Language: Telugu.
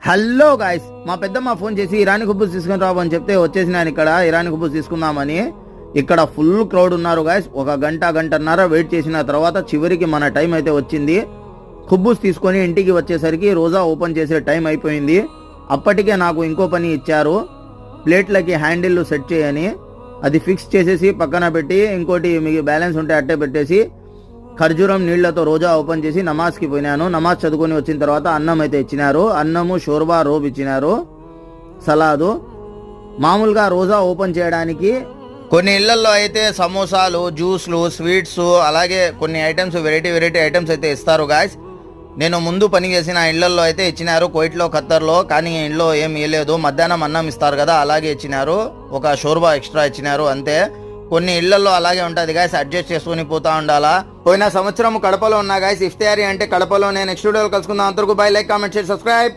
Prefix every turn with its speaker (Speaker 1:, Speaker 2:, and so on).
Speaker 1: హలో గాయ్స్, మా పెద్దమ్మ ఫోన్ చేసి ఇరానీ కుబ్బూస్ తీసుకుని రావు అని చెప్తే వచ్చేసినాను ఇక్కడ ఇరానీ కుబ్బూస్ తీసుకుందామని. ఇక్కడ ఫుల్ క్రౌడ్ ఉన్నారు గాయ్స్. ఒక గంటన్నర వెయిట్ చేసిన తర్వాత చివరికి మన టైం అయితే వచ్చింది. కుబ్బూస్ తీసుకొని ఇంటికి వచ్చేసరికి రోజా ఓపెన్ చేసే టైం అయిపోయింది. అప్పటికే నాకు ఇంకో పని ఇచ్చారు, ప్లేట్లకి హ్యాండిల్ సెట్ చేయని. అది ఫిక్స్ చేసేసి పక్కన పెట్టి ఇంకోటి మీకు బ్యాలెన్స్ ఉంటే అట్టే పెట్టేసి ఖర్జూరం నీళ్లతో రోజా ఓపెన్ చేసి నమాజ్కి పోయినాను. నమాజ్ చదువుకొని వచ్చిన తర్వాత అన్నం అయితే ఇచ్చినారు. అన్నము, షోర్బా, రోబ్ ఇచ్చినారు, సలాదు. మామూలుగా రోజా ఓపెన్ చేయడానికి కొన్ని ఇళ్లలో అయితే సమోసాలు, జ్యూస్లు, స్వీట్స్, అలాగే కొన్ని ఐటమ్స్, వెరైటీ ఐటమ్స్ అయితే ఇస్తారు గాయస్. నేను ముందు పని చేసిన ఇళ్లలో అయితే ఇచ్చినారు, కువైట్లో, ఖత్తర్లో. కానీ ఇంట్లో ఏం ఇవ్వలేదు. మధ్యాహ్నం అన్నం ఇస్తారు కదా, అలాగే ఇచ్చినారు. ఒక షోర్బా ఎక్స్ట్రా ఇచ్చినారు అంతే. కొన్ని ఇళ్లలో అలాగే ఉంటుంది గాయస్, అడ్జస్ట్ చేసుకుని పోతా ఉండాలా. పోయిన సంవత్సరం కడపలో ఉన్నా గాయస్ ఇఫ్తారీ అంటే కడపలో. నేను నెక్స్ట్ వీడియోలో కలుసుకుందాం. అంతవరకు by. Like, comment, share, subscribe.